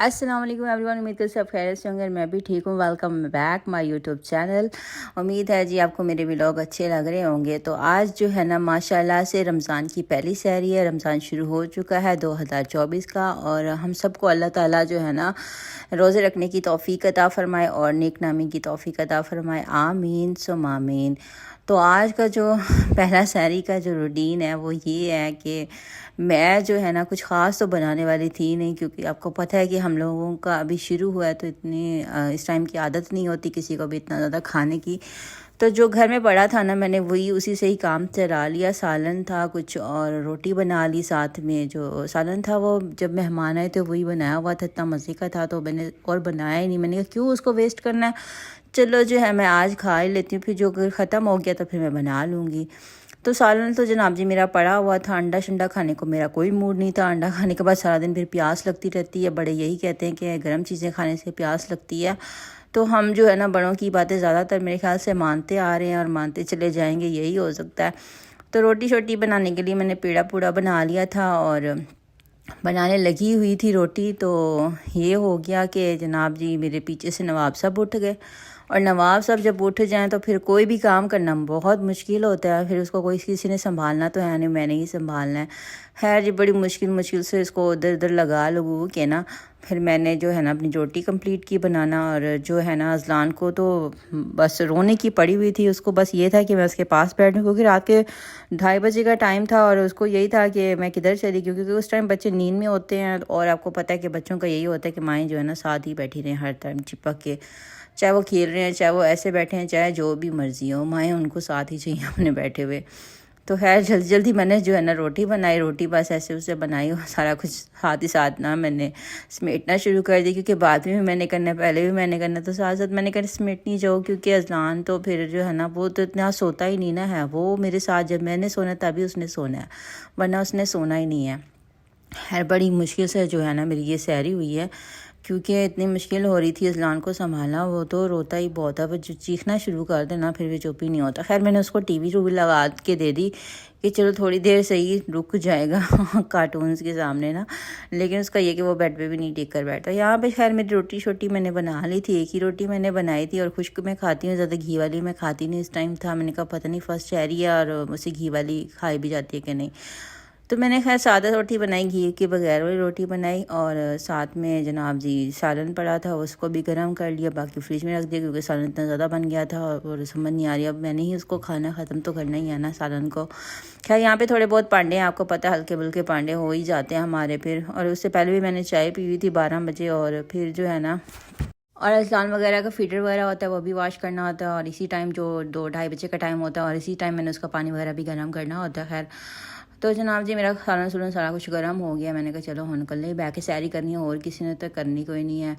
अस्सलाम वालेकुम एवरीवन। उम्मीद करते सब खैरियत से होंगे और मैं भी ठीक हूँ। Welcome back my YouTube channel. उम्मीद है जी आपको मेरे व्लॉग अच्छे लग रहे होंगे। तो आज जो है ना माशाल्लाह से रमज़ान की पहली सहरी है। रमज़ान शुरू हो चुका है 2024 का, और हम सबको अल्लाह ताला जो है ना रोज़े रखने की तौफ़ीक अता फ़रमाए और नेक नामी की तौफ़ीक अता फ़रमाए। आमीन सुम आमीन। तो आज का जो पहला सहरी का जो रूटीन है वो ये है कि मैं जो है ना कुछ ख़ास तो बनाने वाली थी नहीं, क्योंकि आपको पता है कि हम लोगों का अभी शुरू हुआ है तो इतनी इस टाइम की आदत नहीं होती किसी को भी इतना ज़्यादा खाने की। तो जो घर में पड़ा था ना मैंने वही उसी से ही काम चला लिया। सालन था कुछ और रोटी बना ली, साथ में जो सालन था वो जब मेहमान आए थे वही बनाया हुआ था, इतना मज़े का था तो मैंने और बनाया ही नहीं। मैंने कहा क्यों उसको वेस्ट करना है, चलो जो है मैं आज खा ही लेती हूँ, फिर जो ख़त्म हो गया तो फिर मैं बना लूँगी। तो सालन तो जनाब जी मेरा पड़ा हुआ था। अंडा शंडा खाने को मेरा कोई मूड नहीं था। अंडा खाने के बाद सारा दिन फिर प्यास लगती रहती है। बड़े यही कहते हैं कि गर्म चीज़ें खाने से प्यास लगती है। तो हम जो है ना बड़ों की बातें ज़्यादातर मेरे ख्याल से मानते आ रहे हैं और मानते चले जाएंगे, यही हो सकता है। तो रोटी शोटी बनाने के लिए मैंने पेड़ा पूड़ा बना लिया था और बनाने लगी हुई थी रोटी। तो ये हो गया कि जनाब जी मेरे पीछे से नवाब साहब उठ गए, और नवाब साहब जब उठ जाएं तो फिर कोई भी काम करना बहुत मुश्किल होता है। फिर उसको कोई किसी ने संभालना तो है नहीं, मैंने ही संभालना है। खैर जी बड़ी मुश्किल से इसको उधर उधर लगा लगू के ना फिर मैंने जो है ना अपनी रोटी कंप्लीट की बनाना। और जो है ना अजलान को तो बस रोने की पड़ी हुई थी, उसको बस ये था कि मैं उसके पास बैठूं, क्योंकि रात के 2:30 का टाइम था और उसको यही था कि मैं किधर चली, क्योंकि उस टाइम बच्चे नींद में होते हैं। और आपको पता है कि बच्चों का यही होता है कि माएँ जो है ना साथ ही बैठी रहें हर टाइम चिपक के, चाहे वो खेल रहे हैं, चाहे वो ऐसे बैठे हैं, चाहे जो भी मर्जी हो, माएँ उनको साथ ही चाहिए अपने बैठे हुए। तो खैर जल्दी जल्दी मैंने जो है ना रोटी बनाई। रोटी बस ऐसे उसे बनाई और सारा कुछ साथ ही साथ ना मैंने समेटना शुरू कर दी, क्योंकि बाद में भी मैंने करना है, पहले भी मैंने करना, तो साथ साथ मैंने कहा समेटनी जाओ, क्योंकि अजलान तो फिर जो है ना वो तो इतना सोता ही नहीं ना है। वो मेरे साथ जब मैंने सोना तभी उसने सोना है, वरना उसने सोना ही नहीं है। खैर बड़ी मुश्किल से जो है ना मेरी ये सहरी हुई है, क्योंकि इतनी मुश्किल हो रही थी अजलान को संभालना। वो तो रोता ही बहुत है, वो जो चीखना शुरू कर देना फिर भी चुप ही नहीं होता। खैर मैंने उसको टीवी रूवी लगा के दे दी कि चलो थोड़ी देर सही रुक जाएगा कार्टून्स के सामने ना, लेकिन उसका ये कि वो बेड पे भी नहीं टिक कर बैठता। यहाँ पे खैर मेरी रोटी शोटी मैंने बना ली थी, एक ही रोटी मैंने बनाई थी, और खुश्क मैं खाती हूँ, ज़्यादा घी वाली मैं खाती नहीं। इस टाइम था मैंने कहा पता नहीं फर्स्ट शहरी है और मुझसे घी वाली खाई भी जाती है कि नहीं। तो मैंने खैर सादा रोटी बनाई, घी के बगैर वाली रोटी बनाई, और साथ में जनाब जी सालन पड़ा था उसको भी गर्म कर लिया, बाकी फ्रिज में रख दिया, क्योंकि सालन इतना ज़्यादा बन गया था और समझ नहीं आ रही अब मैंने ही उसको खाना ख़त्म तो करना ही है ना सालन को। खैर यहाँ पे थोड़े बहुत पांडे हैं, आपको पता है हल्के बुल्के पांडे हो ही जाते हैं हमारे फिर। और उससे पहले भी मैंने चाय पी हुई थी 12 बजे, और फिर जो है ना और अजलान वगैरह का फीडर वगैरह होता है वो भी वॉश करना होता है, और इसी टाइम जो 2-2:30 का टाइम होता है और इसी टाइम मैंने उसका पानी वगैरह भी गर्म करना होता है। खैर तो जनाब जी मेरा खाना सुना सारा कुछ गर्म हो गया। मैंने कहा चलो हम कल ही बैठ के सैरी करनी है, और किसी ने तो करनी कोई नहीं है।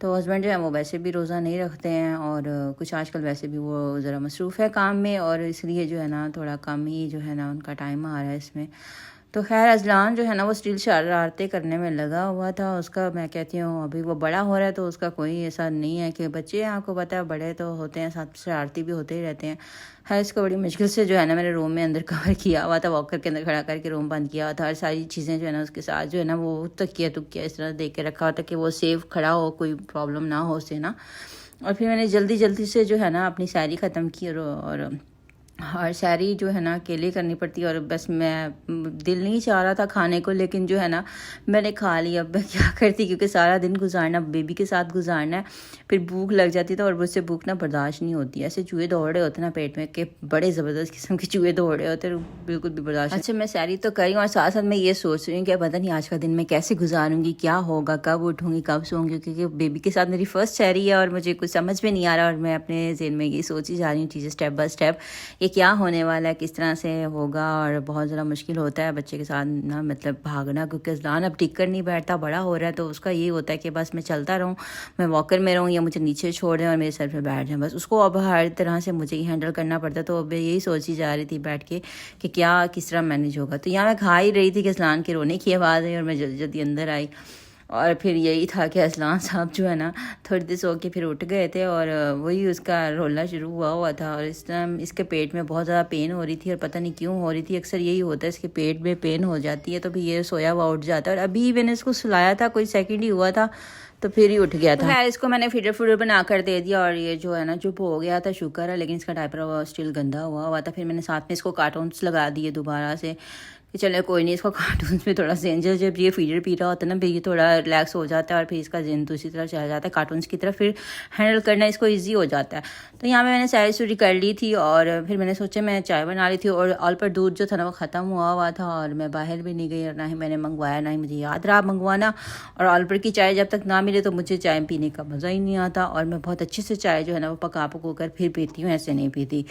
तो हस्बैंड जो है वो वैसे भी रोज़ा नहीं रखते हैं, और कुछ आजकल वैसे भी वो ज़रा मसरूफ़ है काम में, और इसलिए जो है ना थोड़ा कम ही जो है ना उनका टाइम आ रहा है इसमें। तो खैर अजलान जो है ना वो स्टिल शरारतें करने में लगा हुआ था। उसका मैं कहती हूँ अभी वो बड़ा हो रहा है तो उसका कोई ऐसा नहीं है कि बच्चे हैं, आपको पता है बड़े तो होते हैं साथ शरारती भी होते ही रहते हैं। है इसको बड़ी मुश्किल से जो है ना मेरे रूम में अंदर कवर किया हुआ था, वॉकर के अंदर खड़ा करके रूम बंद किया हुआ था, और सारी चीज़ें जो है ना उसके साथ जो है ना वो तकिया तुकिया इस तरह देख के रखा हुआ था कि वो सेफ खड़ा हो, कोई प्रॉब्लम ना हो उसे ना। और फिर मैंने जल्दी जल्दी से जो है ना अपनी सैरी ख़त्म की, और सैरी जो है ना अकेले करनी पड़ती है। और बस मैं दिल नहीं चाह रहा था खाने को, लेकिन जो है ना मैंने खा लिया। अब मैं क्या करती, क्योंकि सारा दिन गुजारना बेबी के साथ गुजारना है, फिर भूख लग जाती है, तो और मुझसे भूख ना बर्दाश्त नहीं होती। ऐसे चूहे दौड़ रहे होते ना पेट में कि बड़े ज़बरदस्त किस्म के चूहे दौड़ रहे होते, बिल्कुल भी बर्दाश्त। अच्छा मैं सैरी तो करी, और साथ साथ मैं ये सोच रही हूँ कि पता नहीं आज का दिन मैं कैसे गुजारूंगी, क्या होगा, कब उठूँगी, कब सोऊंगी, क्योंकि बेबी के साथ मेरी फर्स्ट सैरी है और मुझे कुछ समझ में नहीं आ रहा। और मैं अपने ज़हन में ये सोच ही जा रही हूँ चीज़ें स्टेप बाय स्टेप, क्या होने वाला है, किस तरह से होगा। और बहुत ज़्यादा मुश्किल होता है बच्चे के साथ ना मतलब भागना, क्योंकि अजलान अब टिक कर नहीं बैठता, बड़ा हो रहा है, तो उसका ये होता है कि बस मैं चलता रहूँ, मैं वॉकर में रहूँ, या मुझे नीचे छोड़ दें और मेरे सर पे बैठ जाएं, बस उसको अब हर तरह से मुझे ही हैंडल करना पड़ता है। तो अब यही सोची जा रही थी बैठ के कि क्या किस तरह मैनेज होगा। तो यहाँ मैं खा ही रही थी कि अजलान के रोने की आवाज़ आई और मैं जल्दी जल्दी अंदर आई। और फिर यही था कि असलान साहब जो है ना थोड़ी देर सो के फिर उठ गए थे और वही उसका रोला शुरू हुआ था और इस टाइम इसके पेट में बहुत ज़्यादा पेन हो रही थी और पता नहीं क्यों हो रही थी। अक्सर यही होता है, इसके पेट में पेन हो जाती है तो फिर ये सोया हुआ उठ जाता है। और अभी मैंने इसको सुलाया था, कोई सेकंड ही हुआ था तो फिर ही उठ गया था। खैर इसको मैंने फीडर बना कर दे दिया और ये जो है ना चुप हो गया था, शुक्र है। लेकिन इसका डायपर स्टिल गंदा हुआ था। फिर मैंने साथ में इसको कार्टून्स लगा दिए दोबारा से कि चले कोई नहीं, इसको कार्टून्स में थोड़ा सेंजर जब ये फीडर पी रहा होता है ना फिर ये थोड़ा रिलैक्स हो जाता है और फिर इसका जिन दूसरी तरफ चला जाता है कार्टून्स की तरफ, फिर हैंडल करना इसको ईजी हो जाता है। तो यहाँ पे मैंने सारी सूरी कर ली थी और फिर मैंने सोचा मैं चाय बना ली थी और ऑल पर दूध जो था ना वो ख़त्म हुआ था और मैं बाहर भी नहीं गई और ना ही मैंने मंगवाया, ना ही मुझे याद रहा मंगवाना। और ऑल पर की चाय जब तक ना मिले तो मुझे चाय पीने का मज़ा ही नहीं आता और मैं बहुत अच्छे से चाय जो है ना वो पका कर फिर पीती हूँ, ऐसे नहीं पीती।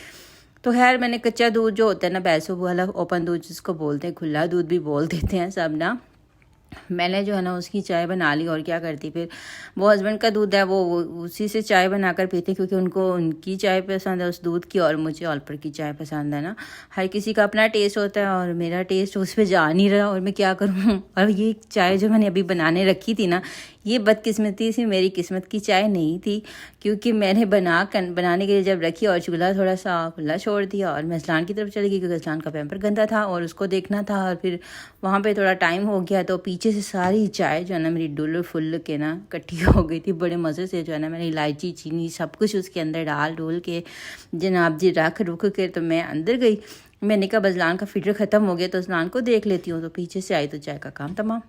तो खैर मैंने कच्चा दूध जो होता है ना भैंसों वाला ओपन दूध जिसको बोलते हैं, खुला दूध भी बोल देते हैं सब ना, मैंने जो है ना उसकी चाय बना ली। और क्या करती फिर वो हस्बैंड का दूध है वो उसी से चाय बनाकर पीते क्योंकि उनको उनकी चाय पसंद है उस दूध की और मुझे ऑलपर की चाय पसंद है ना। हर किसी का अपना टेस्ट होता है और मेरा टेस्ट उस पर जा नहीं रहा और मैं क्या करूँ। और ये चाय जो मैंने अभी बनाने रखी थी ना ये बदकिस्मती से मेरी किस्मत की चाय नहीं थी क्योंकि मैंने बनाने के लिए जब रखी और चूल्हा थोड़ा सा खुला छोड़ दिया और मैं असलान की तरफ चली गई क्योंकि असलान का पैम्पर गंदा था और उसको देखना था और फिर वहाँ पे थोड़ा टाइम हो गया तो पीछे से सारी चाय जो है ना मेरी डुल फुल के ना इकट्ठी हो गई थी। बड़े मज़े से जो है ना मैंने इलायची चीनी सब कुछ उसके अंदर डाल डोल के जनाब जी रख रुख के तो मैं अंदर गई। मैंने कहा बजलान का फिल्टर ख़त्म हो गया तो असलान को देख लेती हूँ, तो पीछे से आई तो चाय का काम तमाम।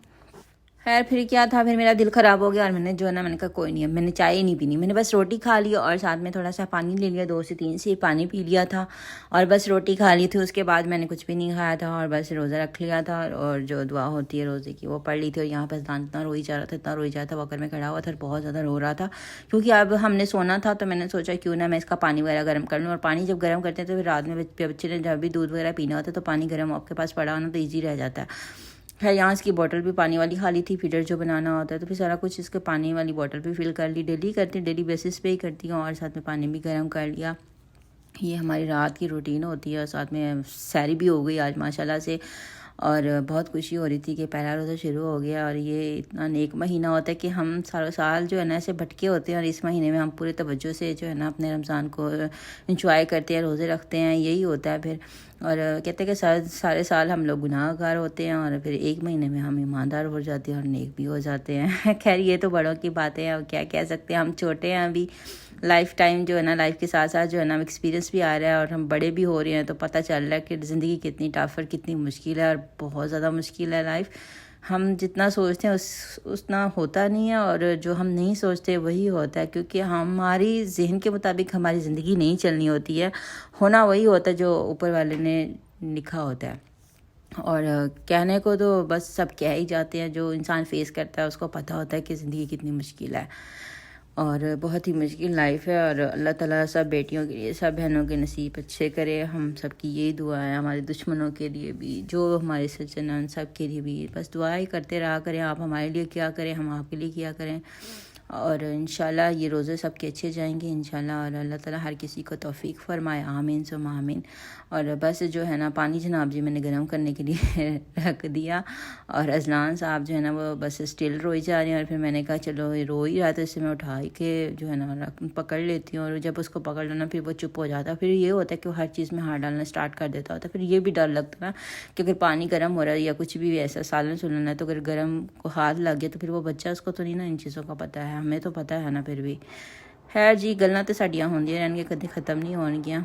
खैर फिर क्या था, फिर मेरा दिल ख़राब हो गया और मैंने जो है ना मैंने कहा कोई नहीं, अब मैंने चाय ही नहीं पीनी। मैंने बस रोटी खा ली और साथ में थोड़ा सा पानी ले लिया, 2 से 3 से पानी पी लिया था और बस रोटी खा ली थी। उसके बाद मैंने कुछ भी नहीं खाया था और बस रोज़ा रख लिया था और जो दुआ होती है रोज़े की वो पढ़ ली थी। और यहाँ पर इतना रोई जा रहा था, इतना रोई जा रहा था, वकर में खड़ा हुआ था और बहुत ज़्यादा रो रहा था क्योंकि अब हमने सोना था। तो मैंने सोचा क्यों ना मैं इसका पानी वगैरह गर्म कर लूँ। और पानी जब गर्म करते हैं तो फिर रात में बच्चे ने जब भी दूध वगैरह पीना होता है तो पानी गर्म आपके पास पड़ा होना तो ईजी रह जाता है। खैर यहाँ इसकी बॉटल भी पानी वाली खाली थी, फीडर जो बनाना होता है तो फिर सारा कुछ इसके पानी वाली बॉटल भी फिल कर ली। डेली करती, डेली बेसिस पे ही करती हूँ और साथ में पानी भी गर्म कर लिया। ये हमारी रात की रूटीन होती है और साथ में सैरी भी हो गई आज माशाल्लाह से और बहुत खुशी हो रही थी कि पहला रोज़ा शुरू हो गया। और ये इतना नेक महीना होता है कि हम सालों साल जो है ना ऐसे भटके होते हैं और इस महीने में हम पूरे तवज्जो से जो है ना अपने रमज़ान को इंजॉय करते हैं, रोज़े रखते हैं, यही होता है फिर। और कहते हैं कि सारे साल हम लोग गुनाहगार होते हैं और फिर एक महीने में हम ईमानदार हो जाते हैं और नेक भी हो जाते हैं। खैर ये तो बड़ों की बातें हैं और क्या कह सकते हैं, हम छोटे हैं अभी। लाइफ टाइम जो है ना लाइफ के साथ साथ जो है ना एक्सपीरियंस भी आ रहा है और हम बड़े भी हो रहे हैं तो पता चल रहा है कि ज़िंदगी कितनी टफ और कितनी मुश्किल है और बहुत ज़्यादा मुश्किल है लाइफ। हम जितना सोचते हैं उतना होता नहीं है और जो हम नहीं सोचते वही होता है क्योंकि हमारी जहन के मुताबिक हमारी ज़िंदगी नहीं चलनी होती है, होना वही होता है जो ऊपर वाले ने लिखा होता है। और कहने को तो बस सब कह ही जाते हैं, जो इंसान फेस करता है उसको पता होता है कि ज़िंदगी कितनी मुश्किल है और बहुत ही मुश्किल लाइफ है। और अल्लाह ताला सब बेटियों के लिए, सब बहनों के नसीब अच्छे करे। हम सब की यही दुआ है, हमारे दुश्मनों के लिए भी, जो हमारे सज्जन सब के लिए भी बस दुआ ही करते रहा करें। आप हमारे लिए क्या करें, हम आपके लिए क्या करें। और इंशाल्लाह ये रोज़े सबके अच्छे जाएंगे इंशाल्लाह और अल्लाह ताला हर किसी को तौफीक फरमाए, आमीन सुम्मा आमीन। और बस जो है ना पानी जनाब जी मैंने गर्म करने के लिए रख दिया और अजलान साहब जो है ना वो बस स्टिल रोई जा रही हैं और फिर मैंने कहा चलो ये रो ही रहा था इससे मैं उठा के जो है ना पकड़ लेती हूँ। और जब उसको पकड़ लो ना फिर वो चुप हो जाता है। फिर ये होता है कि वो हर चीज़ में हाथ डालना स्टार्ट कर देता होता है। फिर ये भी डर लगता है ना कि अगर पानी गर्म हो रहा है या कुछ भी ऐसा सालन सुलन है तो अगर गर्म को हाथ लग गया तो फिर वो बच्चा उसको तो नहीं ना इन चीज़ों का पता है, हमें तो पता है ना। फिर भी खैर जी गल्लां तो साड़ियाँ होंदियां रहणगियां, कभी ख़त्म नहीं होणगियां।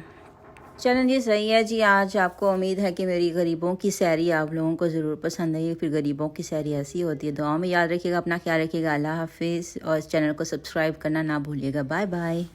चलें जी सही है जी। आज आपको उम्मीद है कि मेरी गरीबों की सैरी आप लोगों को ज़रूर पसंद आई। फिर गरीबों की सैरी ऐसी होती है। दुआ में याद रखिएगा, अपना ख्याल रखिएगा। अल्लाह हाफिज़ और इस चैनल को सब्सक्राइब करना ना भूलिएगा। Bye bye.